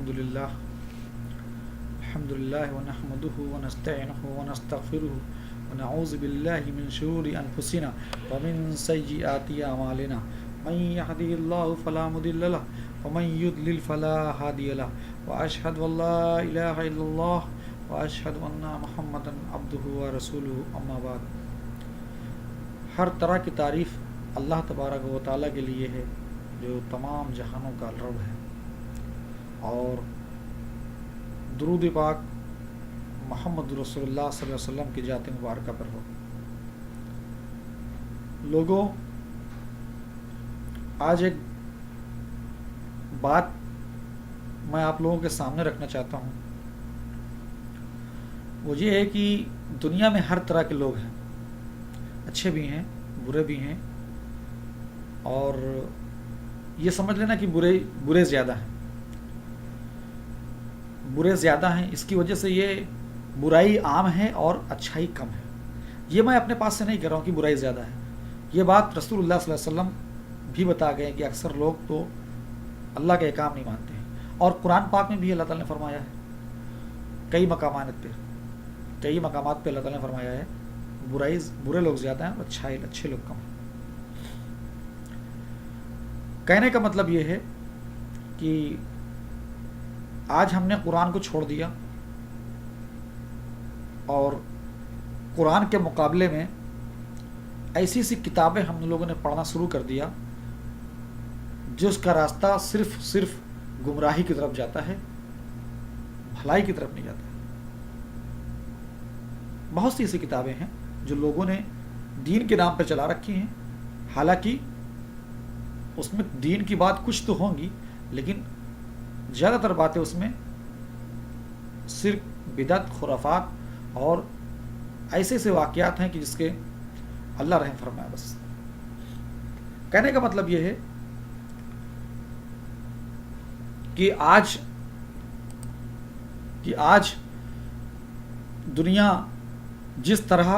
الحمد لله ونحمده ونستعينه ونستغفره ونعوذ بالله من شرور أنفسنا ومن سيئات أعمالنا من يهده الله فلا مضل له ومن يضلل فلا هادي له وأشهد أن لا إله إلا الله وأشهد أن محمدا عبده ورسوله أما بعد. ہر طرح کی تعریف اللہ تبارک و تعالیٰ کے لیے ہے جو تمام جہانوں کا رب ہے، اور درود پاک محمد رسول اللہ صلی اللہ علیہ وسلم کی ذات مبارکہ پر ہو. لوگوں، آج ایک بات میں آپ لوگوں کے سامنے رکھنا چاہتا ہوں. وہ یہ ہے کہ دنیا میں ہر طرح کے لوگ ہیں، اچھے بھی ہیں، برے بھی ہیں، اور یہ سمجھ لینا کہ برے زیادہ ہیں. برے زیادہ ہیں، اس کی وجہ سے یہ برائی عام ہے اور اچھائی کم ہے. یہ میں اپنے پاس سے نہیں کہہ رہا ہوں کہ برائی زیادہ ہے. یہ بات رسول اللہ صلی اللہ علیہ وسلم بھی بتا گئے کہ اکثر لوگ تو اللہ کے احکام نہیں مانتے ہیں، اور قرآن پاک میں بھی اللہ تعالیٰ نے فرمایا ہے کئی مقامات پہ اللہ تعالیٰ نے فرمایا ہے برے لوگ زیادہ ہیں اور اچھے لوگ کم ہیں. کہنے کا مطلب یہ ہے کہ آج ہم نے قرآن کو چھوڑ دیا اور قرآن کے مقابلے میں ایسی کتابیں ہم لوگوں نے پڑھنا شروع کر دیا جس کا راستہ صرف گمراہی کی طرف جاتا ہے، بھلائی کی طرف نہیں جاتا ہے. بہت سی ایسی کتابیں ہیں جو لوگوں نے دین کے نام پہ چلا رکھی ہیں، حالانکہ اس میں دین کی بات کچھ تو ہوں گی، لیکن زیادہ تر باتیں اس میں صرف بدعت، خرافات اور ایسے واقعات ہیں کہ جس کے اللہ رحم فرمائے. بس کہنے کا مطلب یہ ہے کہ آج دنیا جس طرح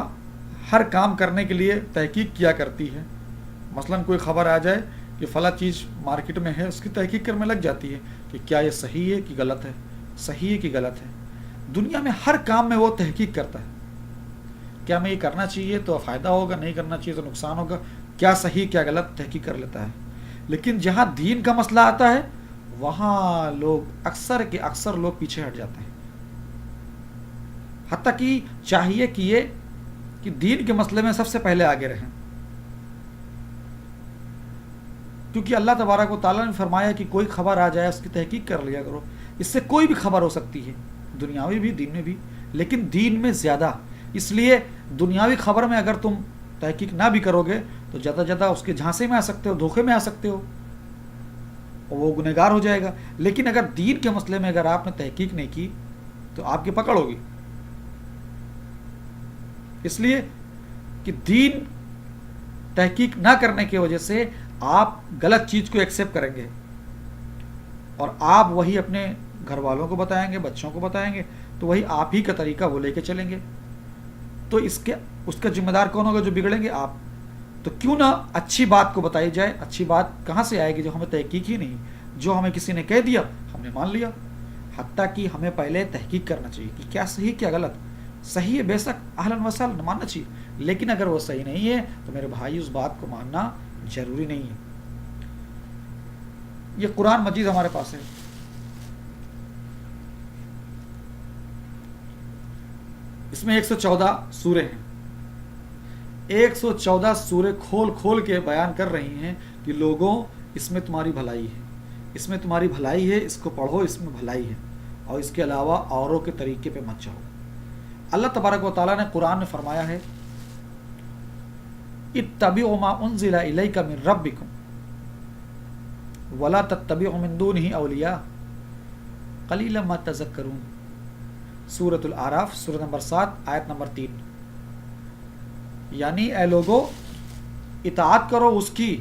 ہر کام کرنے کے لیے تحقیق کیا کرتی ہے، مثلا کوئی خبر آ جائے کہ فلاں چیز مارکیٹ میں ہے، اس کی تحقیق کرنے لگ جاتی ہے کہ کیا یہ صحیح ہے کہ غلط ہے، صحیح ہے کہ غلط ہے. دنیا میں ہر کام میں وہ تحقیق کرتا ہے، کیا میں یہ کرنا چاہیے تو فائدہ ہوگا، نہیں کرنا چاہیے تو نقصان ہوگا، کیا صحیح کیا غلط تحقیق کر لیتا ہے. لیکن جہاں دین کا مسئلہ آتا ہے وہاں لوگ اکثر لوگ پیچھے ہٹ جاتے ہیں. حتیٰ کہ چاہیے کہ دین کے مسئلے میں سب سے پہلے آگے رہیں، کیونکہ اللہ تبارک و تعالیٰ نے فرمایا کہ کوئی خبر آ جائے اس کی تحقیق کر لیا کرو. اس سے کوئی بھی خبر ہو سکتی ہے، دنیاوی بھی دین میں بھی، لیکن دین میں زیادہ. اس لیے دنیاوی خبر میں اگر تم تحقیق نہ بھی کرو گے تو زیادہ اس کے جھانسے میں آ سکتے ہو، دھوکے میں آ سکتے ہو، اور وہ گنہگار ہو جائے گا. لیکن اگر دین کے مسئلے میں اگر آپ نے تحقیق نہیں کی تو آپ کی پکڑ ہوگی. اس لیے کہ دین تحقیق نہ کرنے کی وجہ سے آپ غلط چیز کو ایکسیپٹ کریں گے، اور آپ وہی اپنے گھر والوں کو بتائیں گے، بچوں کو بتائیں گے، تو وہی آپ ہی کا طریقہ وہ لے کے چلیں گے. تو اس کا ذمہ دار کون ہوگا جو بگڑیں گے؟ آپ. تو کیوں نہ اچھی بات کو بتائی جائے. اچھی بات کہاں سے آئے گی جو ہمیں تحقیق ہی نہیں، جو ہمیں کسی نے کہہ دیا ہم نے مان لیا. حتیٰ کہ ہمیں پہلے تحقیق کرنا چاہیے کہ کیا صحیح کیا غلط. صحیح ہے بے شک اہلاً و سہلاً ماننا چاہیے، لیکن اگر وہ صحیح نہیں ہے تو میرے بھائی اس بات کو ماننا ضروری نہیں ہے. یہ قرآن مجید ہمارے پاس ہے. اس میں 114 سورے ہیں. 114 سورے کھول کے بیان کر رہی ہیں کہ لوگوں اس میں تمہاری بھلائی ہے، اس میں تمہاری بھلائی ہے، اس کو پڑھو، اس میں بھلائی ہے، اور اس کے علاوہ اوروں کے طریقے پہ مت جاؤ. اللہ تبارک و تعالیٰ نے قرآن میں فرمایا ہے اتبعوا ما انزل الیک من ربکم ولا تتبعوا من دونہ اولیاء قلیلا ما تذکرون. سورۃ الاعراف سورہ نمبر 7 آیت نمبر 3. یعنی اے لوگو اطاعت کرو اس کی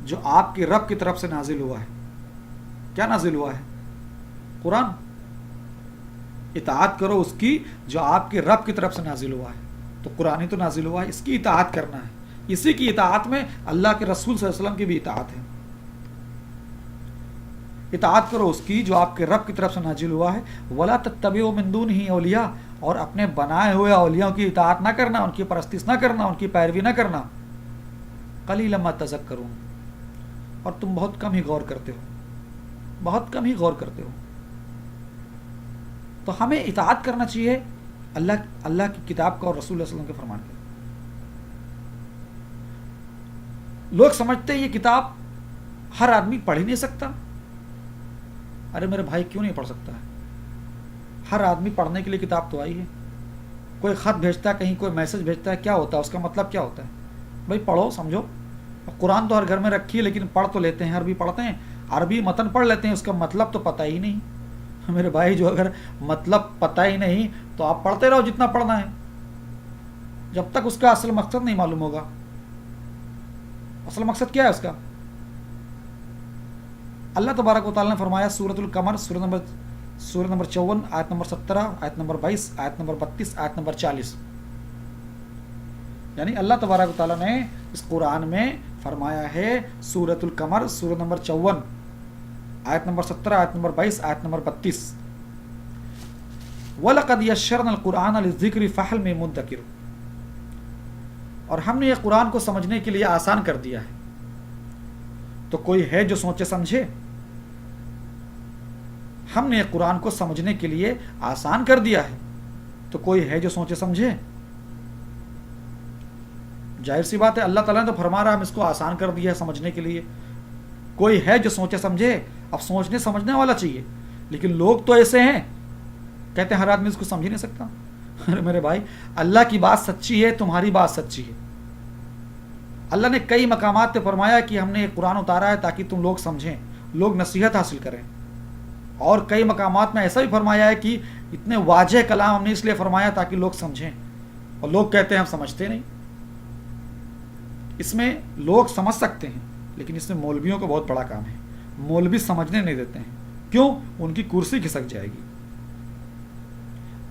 جو آپ کے رب کی طرف سے نازل ہوا ہے. کیا نازل ہوا ہے؟ قرآن. اطاعت کرو اس کی جو آپ کے رب کی طرف سے نازل ہوا ہے. تو قرآن ہی تو نازل ہوا ہے، اس کی اطاعت کرنا ہے. اسی کی اطاعت میں اللہ کے رسول صلی اللہ علیہ وسلم کی بھی اطاعت ہے. اطاعت کرو اس کی جو آپ کے رب کی طرف سے نازل ہوا ہے. ولا تتبعوا من دونہ اولیاء، اور اپنے بنائے ہوئے اولیاء کی اطاعت نہ کرنا، ان کی پرستش نہ کرنا، ان کی پیروی نہ کرنا. قلیلا ما تذکرون، اور تم بہت کم ہی غور کرتے ہو، بہت کم ہی غور کرتے ہو. تو ہمیں اطاعت کرنا چاہیے اللہ کی کتاب کا اور رسول اللہ صلی اللہ علیہ وسلم کے فرمان کا. لوگ سمجھتے ہیں یہ کتاب ہر آدمی پڑھ ہی نہیں سکتا. ارے میرے بھائی کیوں نہیں پڑھ سکتا ہے؟ ہر آدمی پڑھنے کے لیے کتاب تو آئی ہے. کوئی خط بھیجتا ہے، کہیں کوئی میسج بھیجتا ہے، کیا ہوتا ہے اس کا مطلب؟ کیا ہوتا ہے بھائی؟ پڑھو سمجھو. قرآن تو ہر گھر میں رکھی ہے، لیکن پڑھ تو لیتے ہیں، عربی پڑھتے ہیں، عربی متن پڑھ لیتے ہیں، اس کا مطلب تو پتہ ہی نہیں. میرے بھائی جو اگر مطلب پتہ ہی نہیں تو آپ پڑھتے رہو جتنا پڑھنا ہے، جب تک اس کا اصل مقصد نہیں معلوم ہوگا. اصل مقصد کیا ہے اس کا؟ اللہ تبارک و تعالیٰ نے فرمایا سورۃ القمر سورہ نمبر 54 آیت نمبر 17 آیت نمبر 22 آیت نمبر 32 آیت نمبر 40. یعنی اللہ تبارک و تعالیٰ نے اس قرآن میں فرمایا ہے سورۃ القمر سورہ نمبر 54 آیت نمبر 17 آیت نمبر 22 آیت نمبر 32 وَلَقَدْ يَسَّرْنَا الْقُرْآنَ لِلذِّكْرِ فَهَلْ مِن مُدَّكِرٍ، اور ہم نے یہ قرآن کو سمجھنے کے لیے آسان کر دیا ہے، تو کوئی ہے جو سوچے سمجھے؟ ہم نے قرآن کو سمجھنے کے لیے آسان کر دیا ہے، تو کوئی ہے جو سوچے سمجھے؟ ظاہر سی بات ہے، اللہ تعالیٰ نے تو فرما رہا ہم اس کو آسان کر دیا ہے سمجھنے کے لیے. کوئی ہے جو سوچے سمجھے؟ اب سوچنے سمجھنے والا چاہیے، لیکن لوگ تو ایسے ہیں کہتے ہیں ہر آدمی اس کو سمجھ نہیں سکتا. ارے میرے بھائی، اللہ کی بات سچی ہے، تمہاری بات سچی ہے. اللہ نے کئی مقامات پہ فرمایا کہ ہم نے قرآن اتارا ہے تاکہ تم لوگ سمجھیں، لوگ نصیحت حاصل کریں. اور کئی مقامات میں ایسا بھی فرمایا ہے کہ اتنے واضح کلام ہم نے اس لیے فرمایا تاکہ لوگ سمجھیں، اور لوگ کہتے ہیں ہم سمجھتے نہیں. اس میں لوگ سمجھ سکتے ہیں، لیکن اس میں مولویوں کو بہت بڑا کام ہے. مولوی سمجھنے نہیں دیتے ہیں. کیوں؟ ان کی کرسی کھسک جائے گی.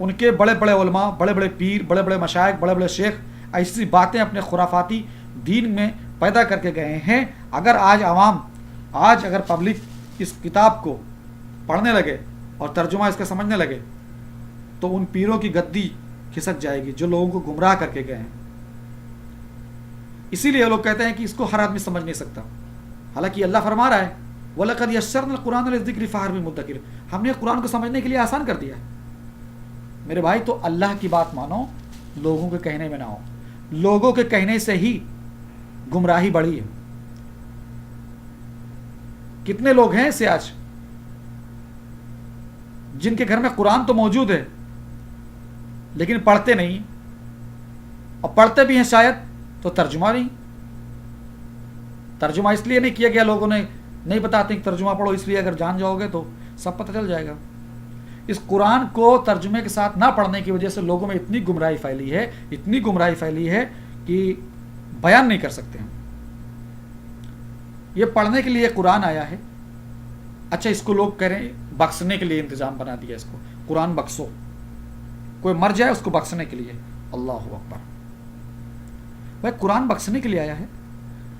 ان کے بڑے بڑے علماء، بڑے بڑے پیر، بڑے بڑے مشائخ، بڑے بڑے شیخ ایسی باتیں اپنے خرافاتی دین میں پیدا کر کے گئے ہیں. اگر اگر پبلک اس کتاب کو پڑھنے لگے اور ترجمہ اس کا سمجھنے لگے تو ان پیروں کی گدی کھسک جائے گی جو لوگوں کو گمراہ کر کے گئے ہیں. اسی لیے لوگ کہتے ہیں کہ اس کو ہر آدمی سمجھ نہیں سکتا، حالانکہ اللہ فرما رہا ہے وَلَقَدْ يَسَّرْنَا الْقُرْآنَ لِلذِّكْرِ فَهَلْ مِن مُدَّكِرٍ، ہم نے قرآن کو سمجھنے کے لیے آسان کر دیا ہے. میرے بھائی تو اللہ کی بات مانو، لوگوں کے کہنے میں نہ ہو. لوگوں کے کہنے سے ہی گمراہی بڑھی ہے. کتنے لوگ ہیں ایسے آج جن کے گھر میں قرآن تو موجود ہے لیکن پڑھتے نہیں، اور پڑھتے بھی ہیں شاید تو ترجمہ نہیں. ترجمہ اس لیے نہیں کیا گیا، لوگوں نے نہیں بتاتے کہ ترجمہ پڑھو، اس لیے اگر جان جاؤ گے تو سب پتہ چل جائے گا. اس قرآن کو ترجمے کے ساتھ نہ پڑھنے کی وجہ سے لوگوں میں اتنی گمراہی پھیلی ہے کہ بیان نہیں کر سکتے ہیں. یہ پڑھنے کے لیے قرآن آیا ہے، اچھا اس کو لوگ کہہ رہے ہیں بخشنے کے لیے انتظام بنا دیا اس کو، قرآن بخشو، کوئی مر جائے اس کو بخشنے کے لیے. اللہ اکبر. بھائی قرآن بخشنے کے لیے آیا ہے،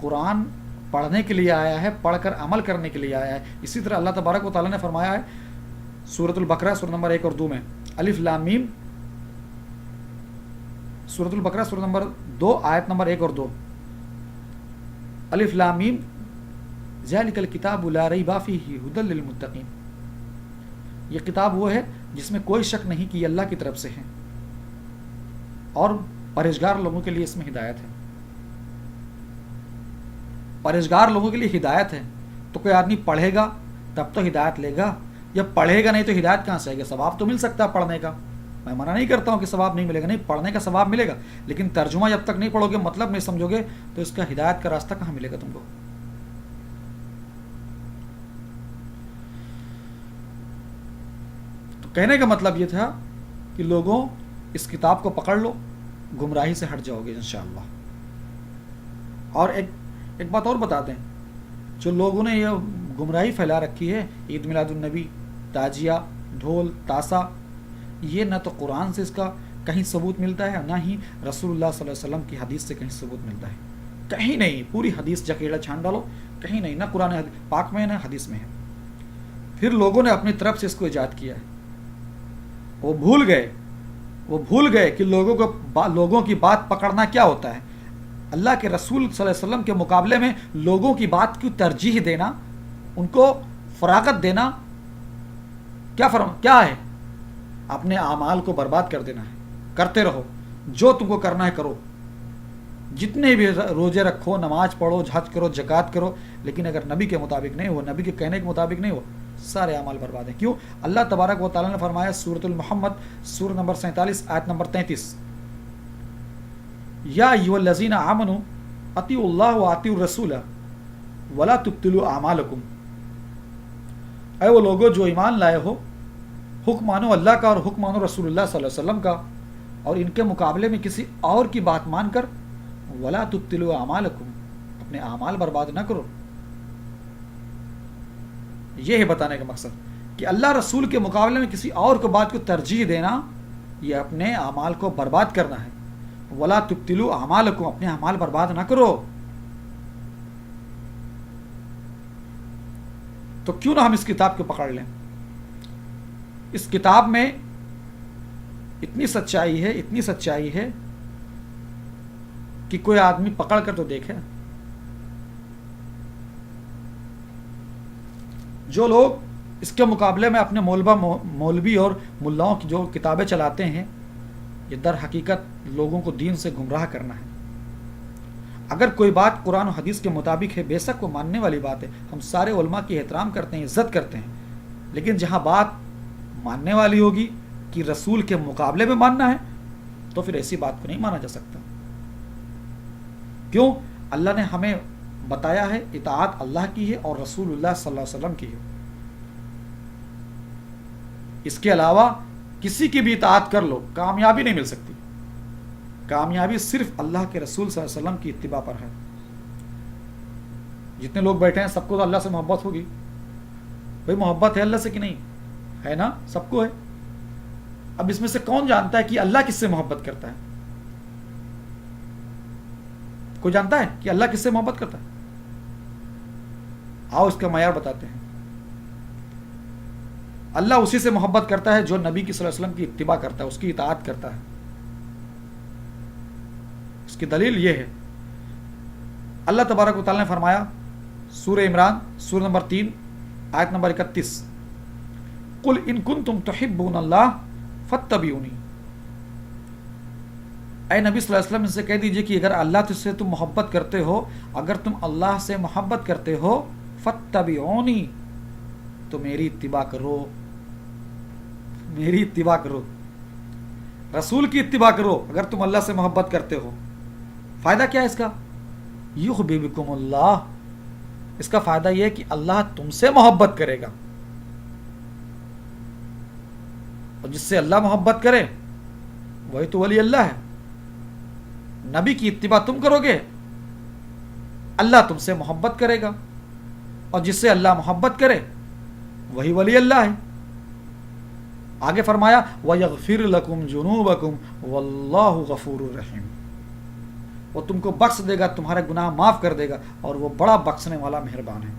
قرآن پڑھنے کے لیے آیا ہے، پڑھ کر عمل کرنے کے لیے آیا ہے. اسی طرح اللہ تبارک و تعالیٰ نے فرمایا ہے سورۃ البقرہ سورہ نمبر 1 اور 2 میں، الف لام میم، سورۃ البقرہ سورہ نمبر 2 آیت نمبر 1 اور 2، الف لام میم ذالک الکتاب لا ریب فیہ ھدی للمتقین. یہ کتاب وہ ہے جس میں کوئی شک نہیں کہ یہ اللہ کی طرف سے ہے اور پرہیزگار لوگوں کے لیے اس میں ہدایت ہے. پرہیزگار لوگوں کے لیے ہدایت ہے. تو کوئی آدمی پڑھے گا تب تو ہدایت لے گا، یا پڑھے گا نہیں تو ہدایت کہاں سے آئے گا؟ ثواب تو مل سکتا ہے پڑھنے کا، میں منع نہیں کرتا ہوں کہ ثواب نہیں ملے گا، نہیں پڑھنے کا ثواب ملے گا، لیکن ترجمہ جب تک نہیں پڑھو گے، مطلب نہیں سمجھو گے، تو اس کا ہدایت کا راستہ کہاں ملے گا تم کو؟ تو کہنے کا مطلب یہ تھا کہ لوگوں اس کتاب کو پکڑ لو، گمراہی سے ہٹ جاؤ گے انشاءاللہ. اور ایک بات اور بتا دیں، جو لوگوں نے یہ گمراہی پھیلا رکھی ہے، عید میلاد النبی، تعزیہ، ڈھول، تاشا، یہ نہ تو قرآن سے اس کا کہیں ثبوت ملتا ہے، نہ ہی رسول اللہ صلی اللہ علیہ وسلم کی حدیث سے کہیں ثبوت ملتا ہے. کہیں نہیں. پوری حدیث جکیڑا چھان ڈالو، کہیں نہیں، نہ قرآن پاک میں نہ حدیث میں ہے. پھر لوگوں نے اپنی طرف سے اس کو ایجاد کیا ہے. وہ بھول گئے کہ لوگوں کی بات پکڑنا کیا ہوتا ہے. اللہ کے رسول صلی اللہ علیہ وسلم کے مقابلے میں لوگوں کی بات کی ترجیح دینا، ان کو فراغت دینا کیا ہے؟ اپنے اعمال کو برباد کر دینا ہے. کرتے رہو، جو تم کو کرنا ہے کرو، جتنے بھی روزے رکھو، نماز پڑھو، حج کرو، زکوٰۃ کرو، لیکن اگر نبی کے مطابق نہیں ہو، نبی کے کہنے کے مطابق نہیں ہو، سارے اعمال برباد ہیں. کیوں؟ اللہ تبارک و تعالیٰ نے فرمایا سورۃ المحمد سورہ نمبر 47 آیت نمبر 33، یا ایھا الذین آمنوا اطیعوا اللہ واطیعوا الرسول ولا تبطلوا اعمالکم. اے وہ لوگوں جو ایمان لائے ہو، حکم مانو اللہ کا اور حکم مانو رسول اللہ صلی اللہ علیہ وسلم کا، اور ان کے مقابلے میں کسی اور کی بات مان کر ولا تبطلوا اعمالکم، اپنے اعمال برباد نہ کرو. یہ ہے بتانے کا مقصد کہ اللہ رسول کے مقابلے میں کسی اور کو بات کو ترجیح دینا، یہ اپنے اعمال کو برباد کرنا ہے. ولا تبطلوا اعمالکم، اپنے اعمال برباد نہ کرو. تو کیوں نہ ہم اس کتاب کو پکڑ لیں؟ اس کتاب میں اتنی سچائی ہے کہ کوئی آدمی پکڑ کر تو دیکھے. جو لوگ اس کے مقابلے میں اپنے مولوی اور ملاؤں کی جو کتابیں چلاتے ہیں، یہ در حقیقت لوگوں کو دین سے گمراہ کرنا ہے. اگر کوئی بات قرآن و حدیث کے مطابق ہے، بے شک وہ ماننے والی بات ہے. ہم سارے علماء کی احترام کرتے ہیں، عزت کرتے ہیں، لیکن جہاں بات ماننے والی ہوگی کہ رسول کے مقابلے میں ماننا ہے، تو پھر ایسی بات کو نہیں مانا جا سکتا. کیوں؟ اللہ نے ہمیں بتایا ہے اطاعت اللہ کی ہے اور رسول اللہ صلی اللہ علیہ وسلم کی ہے. اس کے علاوہ کسی کی بھی اطاعت کر لو، کامیابی نہیں مل سکتی. کامیابی صرف اللہ کے رسول صلی اللہ علیہ وسلم کی اتباع پر ہے. جتنے لوگ بیٹھے ہیں سب کو تو اللہ سے محبت ہوگی. بھئی محبت ہے اللہ سے کہ نہیں ہے؟ نا، سب کو ہے. اب اس میں سے کون جانتا ہے کہ اللہ کس سے محبت کرتا ہے؟ کوئی جانتا ہے کہ اللہ کس سے محبت کرتا ہے؟ آؤ اس کا معیار بتاتے ہیں. اللہ اسی سے محبت کرتا ہے جو نبی کی صلی اللہ علیہ وسلم کی اتباع کرتا ہے، اس کی اطاعت کرتا ہے. اس کی دلیل یہ ہے، اللہ تبارک و تعالیٰ نے فرمایا سورہ عمران سورہ نمبر 3 آیت نمبر 31، قل ان کنتم تحبون اللہ فاتبعونی. اے نبی صلی اللہ علیہ وسلم ان سے کہہ دیجئے کہ اگر اللہ سے تم محبت کرتے ہو، اگر تم اللہ سے محبت کرتے ہو، فاتبعونی، تو میری اتباع کرو. میری اتباع کرو، رسول کی اتباع کرو اگر تم اللہ سے محبت کرتے ہو. فائدہ کیا ہے اس کا؟ یحببکم اللہ. اس کا فائدہ یہ ہے کہ اللہ تم سے محبت کرے گا، اور جس سے اللہ محبت کرے وہی تو ولی اللہ ہے. نبی کی اتباع تم کرو گے، اللہ تم سے محبت کرے گا، اور جس سے اللہ محبت کرے وہی ولی اللہ ہے. آگے فرمایا وَيَغْفِرْ لَكُمْ جُنُوبَكُمْ وَاللَّهُ غَفُورٌ رَحِيمٌ. وہ تم کو بخش دے گا، تمہارے گناہ معاف کر دے گا، اور وہ بڑا بخشنے والا مہربان ہے.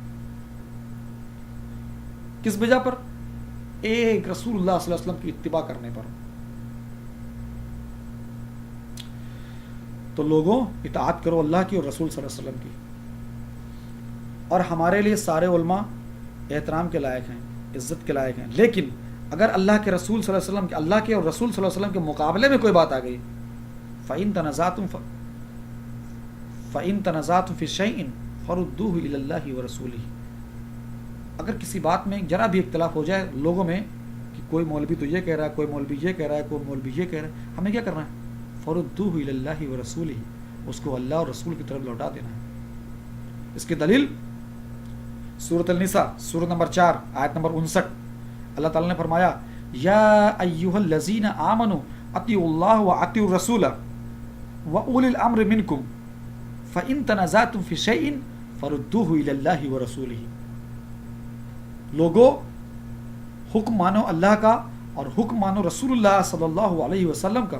کس وجہ پر؟ ایک رسول اللہ صلی اللہ علیہ وسلم کی اتباع کرنے پر. تو لوگوں اطاعت کرو اللہ کی اور رسول صلی اللہ علیہ وسلم کی. اور ہمارے لیے سارے علماء احترام کے لائق ہیں، عزت کے لائق ہیں، لیکن اگر اللہ کے رسول صلی اللہ علیہ وسلم کے، اللہ کے اور رسول صلی اللہ علیہ وسلم کے مقابلے میں کوئی بات آ گئی، فَإِن تَنَازَعْتُمْ فِي شَيْءٍ فَرُدُّوهُ إِلَى اللَّهِ وَرَسُولِهِ. اگر کسی بات میں ذرا بھی اختلاف ہو جائے لوگوں میں کہ کوئی مولوی تو یہ کہہ رہا ہے، کوئی مولوی یہ کہہ رہا ہے، کوئی مولوی یہ کہہ رہا ہے، ہمیں کیا کرنا ہے؟ فَرُدُّوهُ إِلَى اللَّهِ وَرَسُولِهِ، اس کو اللہ اور رسول کی طرف لوٹا دینا ہے. اس کی دلیل سورۃ النساء سورہ نمبر 4 آیت نمبر 59، اللہ تعالیٰ نے فرمایا یا ایھا الذین آمنوا اطیعوا اللہ واطیعوا الرسول واولی الامر منکم فإن تنازعتم فی شیء فردوه الی اللہ ورسولہ. لوگو حکم مانو اللہ کا اور حکم مانو رسول اللہ صلی اللہ علیہ وسلم کا،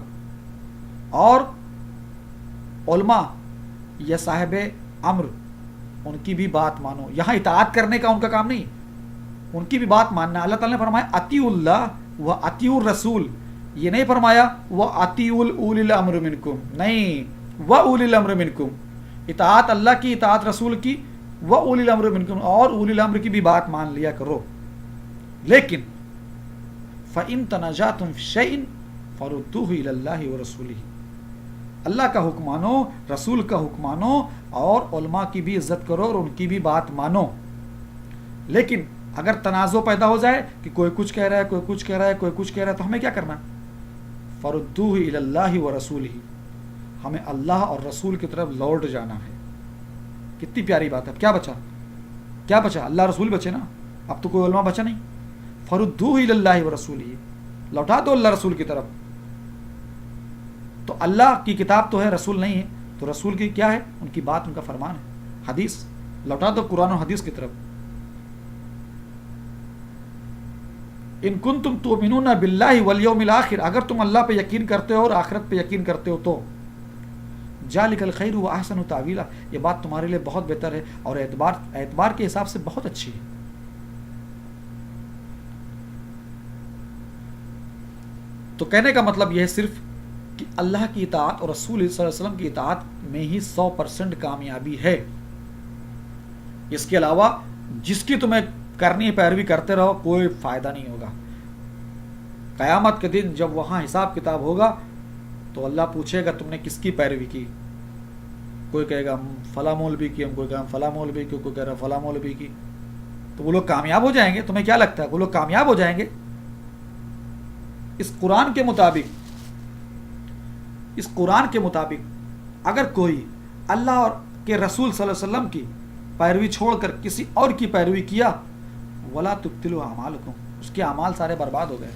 اور علماء یا صاحب امر ان کی بھی بات مانو. یہاں اطاعت کرنے کا ان کا کام نہیں، ان کی بھی بات ماننا. اللہ تعالیٰ نے فرمایا اطیعوا اللہ و اطیعوا الرسول, یہ نہیں فرمایا و اطیعوا اولی الامر منکم, نہیں, و اولی الامر منکم, اطاعت اللہ کی, اطاعت رسول کی, و اولی الامر منکم, اور اولی الامر کی بھی بات مان لیا کرو. لیکن فَإِن تَنَازَعْتُمْ فِي شَيْءٍ فَرُدُّوهُ إِلَى اللَّهِ وَرَسُولِهِ, اللہ کا حکم مانو, رسول کا حکم مانو, اور علماء کی بھی عزت کرو اور ان کی بھی بات مانو. لیکن اگر تنازع پیدا ہو جائے کہ کوئی کچھ کہہ رہا ہے, کوئی کچھ کہہ رہا ہے, کوئی کچھ کہہ رہا ہے, تو ہمیں کیا کرنا؟ فَرُدُّوهُ إِلَى اللَّهِ وَرَسُولِهِ, ہمیں اللہ اور رسول کی طرف لوٹ جانا ہے. کتنی پیاری بات ہے. کیا بچا؟ کیا بچا؟ اللہ رسول بچے نا, اب تو کوئی علماء بچا نہیں. فَرُدُّوهُ إِلَى اللَّهِ وَرَسُولِهِ, لوٹا دو اللہ رسول کی طرف. تو اللہ کی کتاب تو ہے, رسول نہیں ہے, تو رسول کی کیا ہے؟ ان کی بات, ان کا فرمان ہے, حدیث. لوٹا دو قرآن و حدیث کی طرف. ان کنتم تؤمنون باللہ والیوم الآخر, اگر تم اللہ پہ یقین کرتے ہو اور آخرت پہ یقین کرتے ہو تو ذالک الخیر واحسن تاویلا, یہ بات تمہارے لیے بہت بہتر ہے اور اعتبار کے حساب سے بہت اچھی ہے. تو کہنے کا مطلب یہ ہے صرف کہ اللہ کی اطاعت اور رسول صلی اللہ علیہ وسلم کی اطاعت میں ہی 100% کامیابی ہے. اس کے علاوہ جس کی تمہیں کرنی ہے پیروی کرتے رہو, کوئی فائدہ نہیں ہوگا. قیامت کے دن جب وہاں حساب کتاب ہوگا تو اللہ پوچھے گا تم نے کس کی پیروی کی. کوئی کہے گا ہم فلاں مولوی کی, ہم کوئی کہا فلاں مولوی کی, کوئی کہہ رہا فلاں مولوی کی. تو وہ لوگ کامیاب ہو جائیں گے. تمہیں کیا لگتا ہے وہ لوگ کامیاب ہو جائیں گے؟ اس قرآن کے مطابق اگر کوئی اللہ اور کے رسول صلی اللہ علیہ وسلم کی پیروی چھوڑ کر کسی اور کی پیروی کیا, ولا تبطلوا اعمالکم, اس کے اعمال سارے برباد ہو گئے.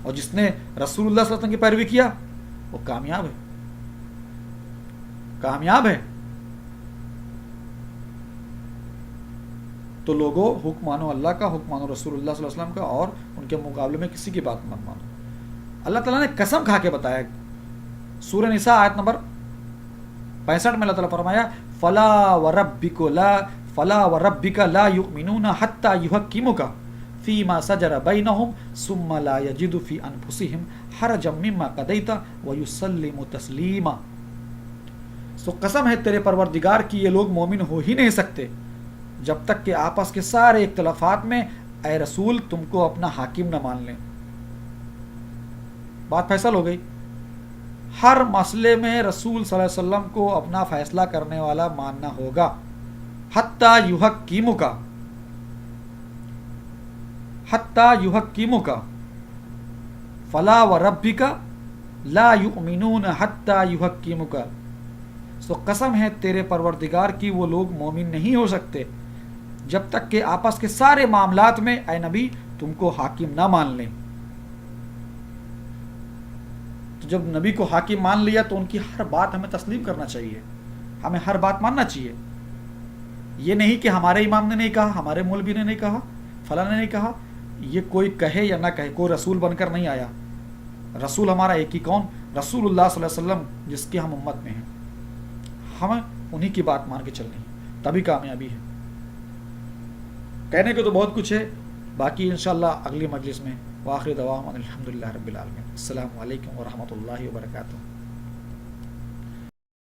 اور جس نے رسول اللہ صلی اللہ علیہ وسلم کی پیروی کیا وہ کامیاب ہے, کامیاب ہے. تو لوگوں, حکم مانو اللہ کا, حکم مانو رسول اللہ صلی اللہ علیہ وسلم کا, اور ان کے مقابلے میں کسی کی بات مت مانو. اللہ تعالیٰ نے قسم کھا کے بتایا. سورہ نساء آیت نمبر 65 میں اللہ تعالیٰ فرمایا فلا وربک لا یؤمنون حتی یحکموک فیما شجر بینہم ثم لا یجدوا فی انفسہم حرجا مما قضیت ویسلموا تسلیما. سو قسم ہے تیرے پروردگار کی, یہ لوگ مومن ہو ہی نہیں سکتے جب تک کہ آپس کے سارے اختلافات میں اے رسول تم کو اپنا حاکم نہ مان لیں. بات فیصل ہو گئی. ہر مسئلے میں رسول صلی اللہ علیہ وسلم کو اپنا فیصلہ کرنے والا ماننا ہوگا. حتی یحکموک فلا وربک لا یؤمنون حتی یحکموک. سو قسم ہے تیرے پروردگار کی, وہ لوگ مومن نہیں ہو سکتے جب تک کہ آپس کے سارے معاملات میں اے نبی تم کو حاکم نہ مان لیں. تو جب نبی کو حاکم مان لیا تو ان کی ہر بات ہمیں تسلیم کرنا چاہیے, ہمیں ہر بات ماننا چاہیے. یہ نہیں کہ ہمارے امام نے نہیں کہا, ہمارے مولوی نے نہیں کہا, فلاں نے نہیں کہا, یہ کوئی کہے یا نہ کہے, کوئی رسول بن کر نہیں آیا. رسول ہمارا ایک ہی, کون؟ رسول اللہ صلی اللہ علیہ وسلم, جس کی ہم امت میں ہیں. ہمیں انہی کی بات مان کے چلنی ہے, تبھی کامیابی ہے. کہنے کو تو بہت کچھ ہے, باقی انشاءاللہ اگلی مجلس میں. وآخر دعواہم الحمدللہ رب العالمین. السلام علیکم ورحمۃ اللہ وبرکاتہ.